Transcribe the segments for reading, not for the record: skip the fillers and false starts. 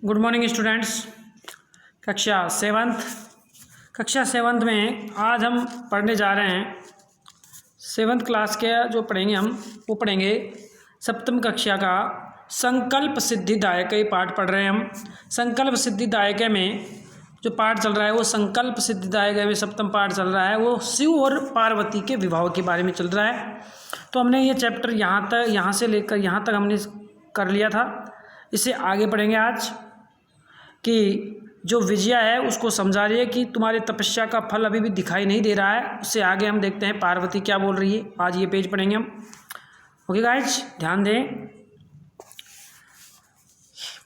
Good morning students. कक्षा seventh में आज हम पढ़ने जा रहे हैं। सेवन्थ क्लास के जो पढ़ेंगे हम वो पढ़ेंगे सप्तम कक्षा का संकल्प सिद्धिदायक पाठ पढ़ रहे हैं हम। संकल्प सिद्धिदायक में जो पाठ चल रहा है वो संकल्प सिद्धिदायक में सप्तम पाठ चल रहा है, वो शिव और पार्वती के विवाह के बारे में चल रहा है। तो हमने ये चैप्टर यहाँ से लेकर यहाँ तक हमने कर लिया था। इसे आगे पढ़ेंगे आज कि जो विजया है उसको समझा रही है कि तुम्हारे तपस्या का फल अभी भी दिखाई नहीं दे रहा है। उससे आगे हम देखते हैं पार्वती क्या बोल रही है। आज ये पेज पढ़ेंगे हम। ओके गाइज, ध्यान दें।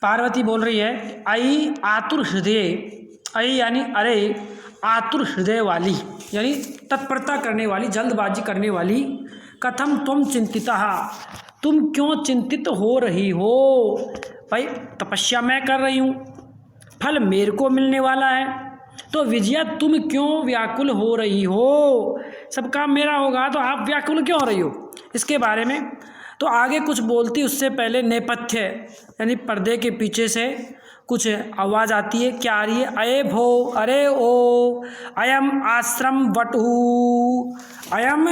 पार्वती बोल रही है, आई आतुर हृदय, आई यानी अरे, आतुर हृदय वाली यानी तत्परता करने वाली, जल्दबाजी करने वाली, कथम तुम चिंतिता, तुम क्यों चिंतित हो रही हो। भाई तपस्या मैं कर रही हूँ, फल मेरे को मिलने वाला है, तो विजया तुम क्यों व्याकुल हो रही हो। सब काम मेरा होगा तो आप व्याकुल क्यों हो रही हो, इसके बारे में। तो आगे कुछ बोलती उससे पहले नेपथ्य यानी पर्दे के पीछे से कुछ आवाज़ आती है। क्या आ रही है? अये भो, अरे ओ, अयम आश्रम वटु, अयम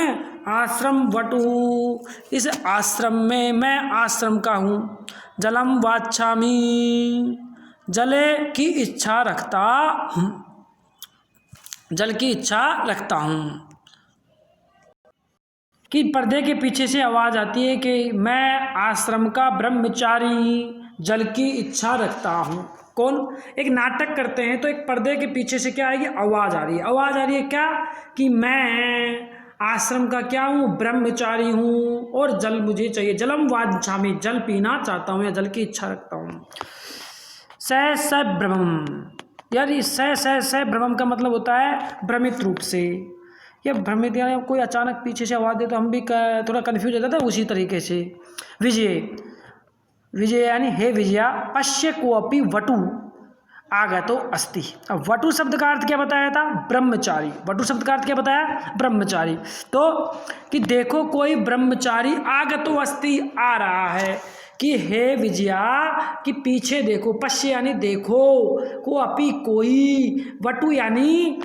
आश्रम वटु, इस आश्रम में मैं आश्रम का हूँ। जलम वाच्छामि, जले की इच्छा रखता हूँ, जल की इच्छा रखता हूँ। कि पर्दे के पीछे से आवाज़ आती है कि मैं आश्रम का ब्रह्मचारी, जल की इच्छा रखता हूँ। कौन? एक नाटक करते हैं तो एक पर्दे के पीछे से क्या आएगी? आवाज़ आ रही है। आवाज़ आ रही है क्या? कि मैं आश्रम का क्या हूँ? ब्रह्मचारी हूँ और जल मुझे चाहिए। जलम वाच्छामि, जल पीना चाहता हूँ या जल की इच्छा रखता हूँ। स ब्रह्मम, यार स ब्रह्मम का मतलब होता है भ्रमित रूप से। या भ्रमित यानी कोई अचानक पीछे से आवाज़ दे तो हम भी थोड़ा कन्फ्यूज हो जाता है। उसी तरीके से विजय, विजय यानी हे विजया, पश्य कोऽपि वटु आगतो अस्ति। अब वटु शब्द का अर्थ क्या बताया था? ब्रह्मचारी। वटु शब्द का अर्थ क्या बताया? ब्रह्मचारी। तो कि देखो कोई ब्रह्मचारी आगतो अस्ति, आ रहा है। कि हे विजया, कि पीछे देखो, पश्य यानी देखो, को अपि कोई, वटु यानी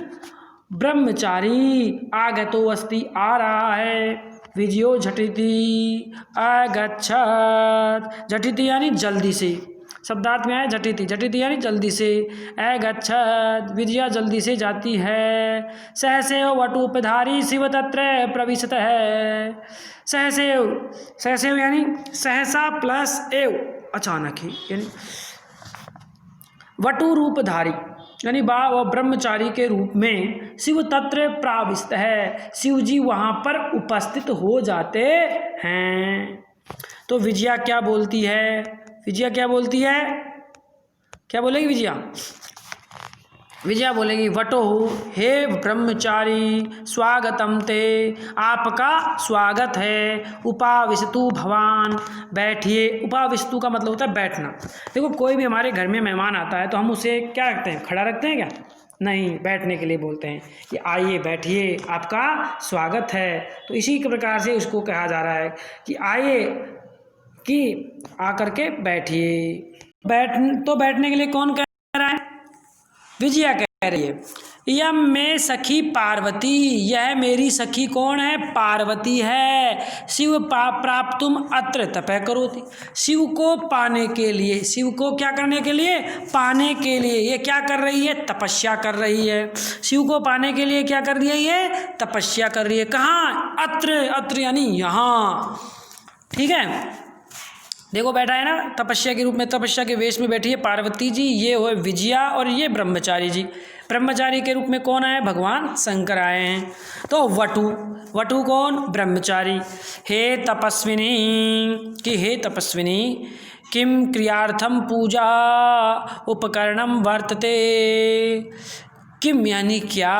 ब्रह्मचारी, आगतो अस्ति आ रहा है। विजयो झटिति अगच्छत्, झटिति यानी जल्दी से, शब्दार्थ में आया झटिति, झटिति यानी जल्दी से। अगच्छत्, विजया जल्दी से जाती है। सहसेव वटुपधारी शिव तत्र प्रविशत है। सहसेव, सहसेव यानी सहसा प्लस एव, अचानक ही, यानी वटु रूपधारी यानी वह ब्रह्मचारी के रूप में शिव तत्र प्राविष्ट है, शिव जी वहाँ पर उपस्थित हो जाते हैं। तो विजया क्या बोलती है? विजया क्या बोलती है? क्या बोलेगी विजया? विजया बोलेगी, वटो हे ब्रह्मचारी स्वागतम ते, आपका स्वागत है। उपाविशतु भवान, बैठिए। उपाविशतु का मतलब होता है बैठना। देखो कोई भी हमारे घर में मेहमान आता है तो हम उसे क्या रखते हैं? खड़ा रखते हैं क्या? नहीं, बैठने के लिए बोलते हैं कि आइए बैठिए, आपका स्वागत है। तो इसी के प्रकार से उसको कहा जा रहा है कि आइए, कि आकर के बैठिए। बैठने के लिए कौन कह रहा है? विजया कह रही है। यम में सखी पार्वती, यह मेरी सखी कौन है? पार्वती है। शिव प्राप्तुम अत्र तपः करोति, शिव को पाने के लिए, शिव को क्या करने के लिए? पाने के लिए ये क्या कर रही है? तपस्या कर रही है। शिव को पाने के लिए क्या कर रही है? ये तपस्या कर रही है। कहाँ? अत्र, अत्र यानी यहाँ। ठीक है, देखो बैठा है ना, तपस्या के रूप में, तपस्या के वेश में बैठी है पार्वती जी। ये हो विजया और ये ब्रह्मचारी जी। ब्रह्मचारी के रूप में कौन आए? भगवान शंकर आए हैं। तो वटु, वटु कौन? ब्रह्मचारी। हे तपस्विनी, कि हे तपस्विनी, किम क्रियार्थम पूजा उपकरणम वर्तते। किम यानी क्या,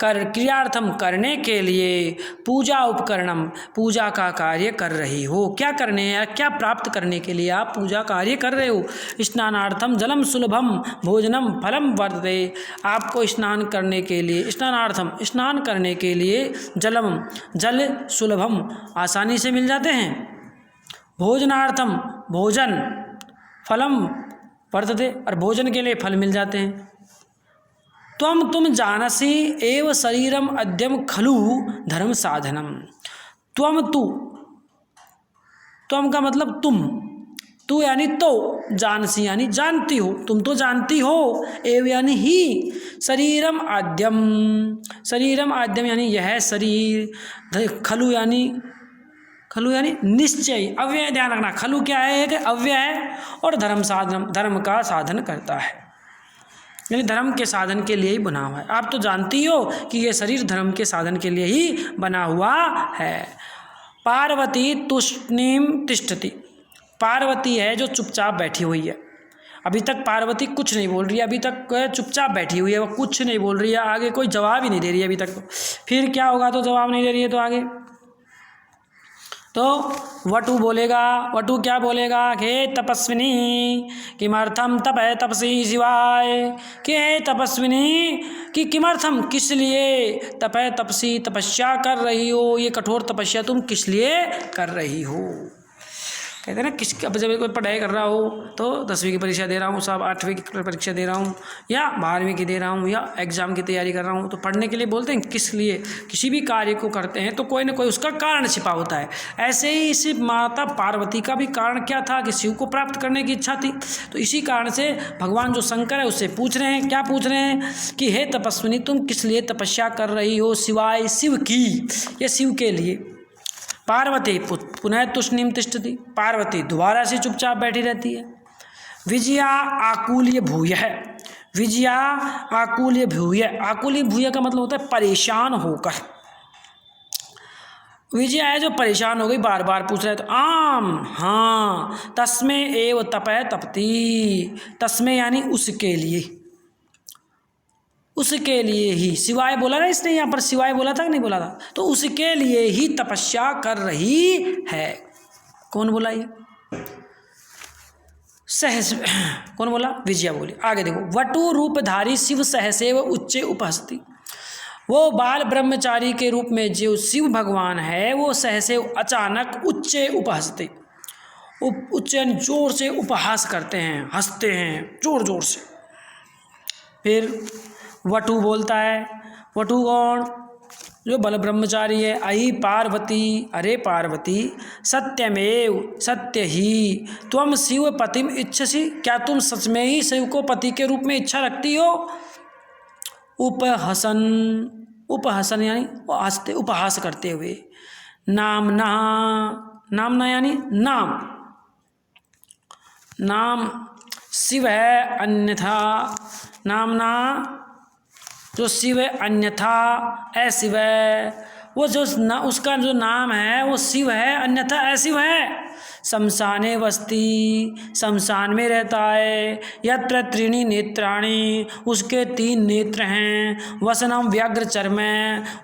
कर, क्रियार्थम करने के लिए, पूजा उपकरणम पूजा का कार्य कर रही हो। क्या करने या क्या प्राप्त करने के लिए आप पूजा कार्य कर रहे हो? स्नानार्थम जलम सुलभम भोजनम फलम वर्तते, आपको स्नान करने के लिए, स्नानार्थम स्नान करने के लिए, जलम जल सुलभम आसानी से मिल जाते हैं, भोजनार्थम भोजन, फलम वर्तते, और भोजन के लिए फल मिल जाते हैं। तुम जानसी एव शरीरम अद्यम खलु धर्म साधनम। त्वम का मतलब तुम, तू यानी तो, जानसी यानी जानती हो, तुम तो जानती हो, एव यानी ही, शरीरम आद्यम यानी यह शरीर, खलु यानी निश्चय, अव्यय ध्यान रखना, खलु क्या है, एक अव्यय है, और धर्म साधन, धर्म का साधन करता है, यानी धर्म के साधन के लिए ही बना हुआ है। आप तो जानती हो कि ये शरीर धर्म के साधन के लिए ही बना हुआ है। पार्वती तुष्णीम तिष्ठति, पार्वती है जो चुपचाप बैठी हुई है। अभी तक पार्वती कुछ नहीं बोल रही है, अभी तक चुपचाप बैठी हुई है, वो कुछ नहीं बोल रही है, आगे कोई जवाब ही नहीं दे रही है अभी तक। तो फिर क्या होगा, तो जवाब नहीं दे रही है तो आगे तो वटु बोलेगा। वटु क्या बोलेगा, हे तपस्विनी किमर्थम तपः तपसी शिवाय, कि हे तपस्विनी कि किमर्थम किस लिए, तपः तपसी तपस्या कर रही हो, ये कठोर तपस्या तुम किस लिए कर रही हो। कहते हैं ना, अब जब कोई पढ़ाई कर रहा हो तो 10वीं की परीक्षा दे रहा हूँ, सब 8वीं की परीक्षा दे रहा हूँ, या 12वीं की दे रहा हूँ, या एग्ज़ाम की तैयारी कर रहा हूँ, तो पढ़ने के लिए बोलते हैं किस लिए। किसी भी कार्य को करते हैं तो कोई ना कोई उसका कारण छिपा होता है। ऐसे ही इसी माता पार्वती का भी कारण क्या था, कि शिव को प्राप्त करने की इच्छा थी। तो इसी कारण से भगवान जो शंकर है उससे पूछ रहे हैं, क्या पूछ रहे हैं, कि हे तपस्विनी तुम किस लिए तपस्या कर रही हो, सिवाय शिव की, ये शिव के लिए। पार्वती पुनः तुष्णीम तिष्ठति, पार्वती दोबारा से चुपचाप बैठी रहती है। विजया आकुल्य भूय है, विजया आकुल्य भूय, आकुल्य भूय का मतलब होता है परेशान होकर। विजया है जो परेशान हो गई, बार बार पूछ रहा है, तो आम हाँ, तस्मे एव तपः तपती, तस्मे यानी उसके लिए, उसके लिए ही, सिवाय बोला ना इसने, यहाँ पर सिवाय बोला था कि नहीं बोला था, तो उसके लिए ही तपस्या कर रही है। कौन बोला ये, सहस, कौन बोला, विजया बोली। आगे देखो, वटु रूपधारी शिव सहसेव उच्चे उपहस्ति, वो बाल ब्रह्मचारी के रूप में जो शिव भगवान है वो सहसेव अचानक उच्चे उपहस्ति, उच्चे जोर से उपहास करते हैं, हंसते हैं जोर जोर से। फिर वटु बोलता है, वटु कौन, जो बल ब्रह्मचारी है, अहि पार्वती, अरे पार्वती, सत्यमेव सत्य ही, तुम शिव पतिम इच्छसी, क्या तुम सच में ही शिव को पति के रूप में इच्छा रखती हो। उपहसन, उपहसन यानी हंसते, उपहास करते हुए। नामना, नामना यानी नाम, नाम शिव है, अन्यथा नामना जो शिव है, अन्यथा अशिव है, वो जो उसका जो नाम है वो शिव है, अन्यथा अशिव है। शमशाने वस्ती, शमशान में रहता है। यत्र त्रीणि नेत्राणि, उसके 3 नेत्र हैं। वसनम व्याघ्र चर्म,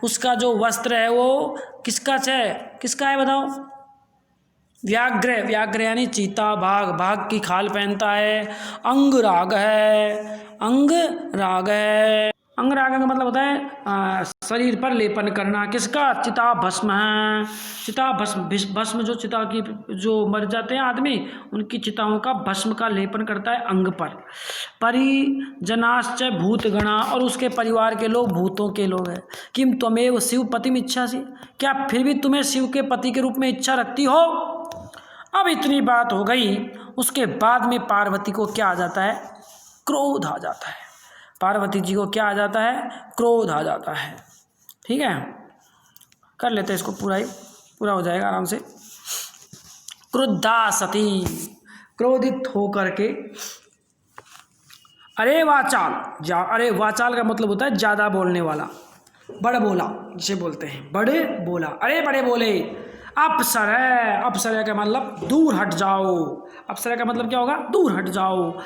उसका जो वस्त्र है वो किसका है, किसका है बताओ, व्याघ्र, व्याघ्र यानी चीता, बाघ, बाघ की खाल पहनता है। अंग राग है, अंग राग है, अंग राग का मतलब होता है शरीर पर लेपन करना, किसका, चिता भस्म है। चिता भस्म, भस्म जो चिता की जो मर जाते हैं आदमी, उनकी चिताओं का भस्म का लेपन करता है अंग पर। परिजनाश्च भूतगणा, और उसके परिवार के लोग भूतों के लोग हैं। किम त्वमेव शिव पतिम इच्छासि, क्या फिर भी तुम्हें शिव के पति के रूप में इच्छा रखती हो। अब इतनी बात हो गई, उसके बाद में पार्वती को क्या आ जाता है, क्रोध आ जाता है। पार्वती जी को क्या आ जाता है, क्रोध आ जाता है। ठीक है, कर लेते हैं इसको, पूरा हो जाएगा आराम से। क्रुद्धा सती, क्रोधित होकर के, अरे वाचाल, अरे वाचाल का मतलब होता है ज़्यादा बोलने वाला, बड़ बोला जिसे बोलते हैं, बड़े बोला, अरे बड़े बोले। अपसरय, अपसरय का मतलब दूर हट जाओ, अपसरय का मतलब क्या होगा, दूर हट जाओ।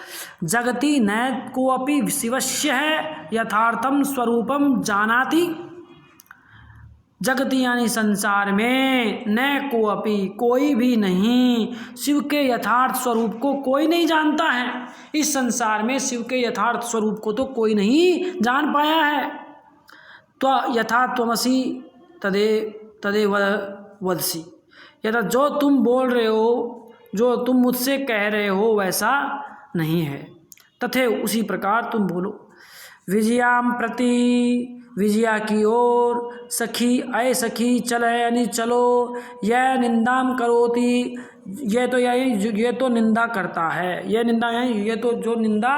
जगति न कोऽपि शिवस्य है यथार्थम स्वरूपम जानाति, जगति यानी संसार में, न कोऽपि कोई भी नहीं, शिव के यथार्थ स्वरूप को कोई नहीं जानता है। इस संसार में शिव के यथार्थ स्वरूप को तो कोई नहीं जान पाया है। तो यथा त्वमसि तदे वदसी, यथा जो तुम बोल रहे हो, जो तुम मुझसे कह रहे हो वैसा नहीं है। तथैव उसी प्रकार तुम बोलो। विजयाम प्रति, विजया की ओर, सखी अय सखी चल यानी चलो, यह निंदाम करोति, ये तो निंदा करता है, यह निंदा है, ये तो जो निंदा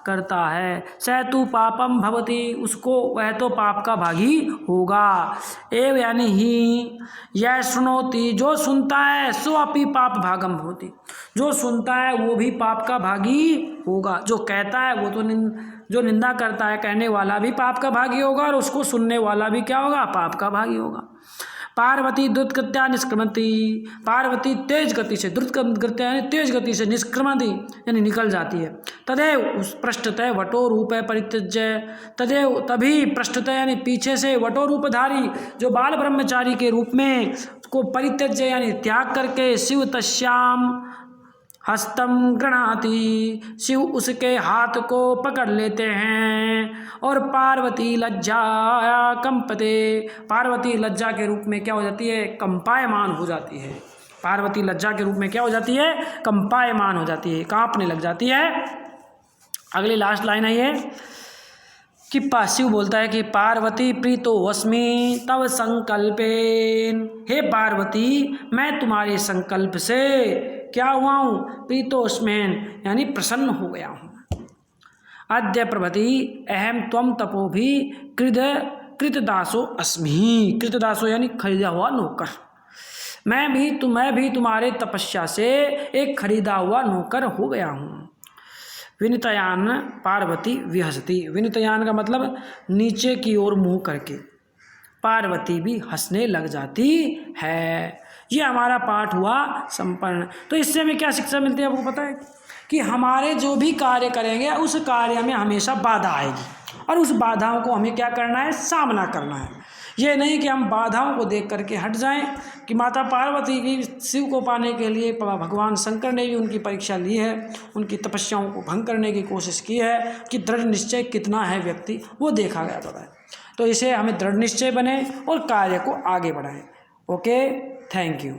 करता है। स तु पापम भवति, उसको वह तो पाप का भागी होगा। एव यानी ही, यह सुनोति, जो सुनता है, सो अपि पाप भागम भवति, जो सुनता है वो भी पाप का भागी होगा। जो कहता है वो तो जो निंदा करता है, कहने वाला भी पाप का भागी होगा और उसको सुनने वाला भी क्या होगा, पाप का भागी होगा। पार्वती द्रुतगत्या निष्क्रमति, पार्वती तेज गति से, द्रुतगत्या यानी तेज गति से, निष्क्रमति यानी निकल जाती है। तदेव उस पृष्ठतः वटो रूप परित्यज्य, तदेव तभी पृष्ठतः यानी पीछे से, वटो रूपधारी जो बाल ब्रह्मचारी के रूप में को परित्यज्य यानी त्याग करके, शिव तस्याम हस्तम गृणाति, शिव उसके हाथ को पकड़ लेते हैं। और पार्वती लज्जा कंपते, पार्वती लज्जा के रूप में क्या हो जाती है, कंपायमान हो जाती है। पार्वती लज्जा के रूप में क्या हो जाती है, कंपायमान हो जाती है, कांपने लग जाती है। अगली लास्ट लाइन आई है कि शिव बोलता है कि पार्वती प्रीतो वस्मी तव संकल्पेन, हे पार्वती मैं तुम्हारे संकल्प से क्या हुआ हूँ, प्रीतोस्मेन यानी प्रसन्न हो गया हूँ। अद्य प्रभति अहम त्वम तपो भी कृतदासो अस्मि, कृतदासो यानी खरीदा हुआ नौकर, मैं भी तुम्हारे तपस्या से एक खरीदा हुआ नौकर हो गया हूँ। विनितयान पार्वती विहसती, विनितयान का मतलब नीचे की ओर मुँह करके पार्वती भी हंसने लग जाती है। ये हमारा पाठ हुआ संपन्न। तो इससे हमें क्या शिक्षा मिलती है, आपको पता है कि हमारे जो भी कार्य करेंगे उस कार्य में हमेशा बाधा आएगी और उस बाधाओं को हमें क्या करना है, सामना करना है। ये नहीं कि हम बाधाओं को देख करके हट जाएं। कि माता पार्वती की शिव को पाने के लिए भगवान शंकर ने भी उनकी परीक्षा ली है, उनकी तपस्याओं को भंग करने की कोशिश की है कि दृढ़ निश्चय कितना है व्यक्ति, वो देखा गया पता है। तो इसे हमें दृढ़ निश्चय बने और कार्य को आगे बढ़ाएं। Okay, thank you.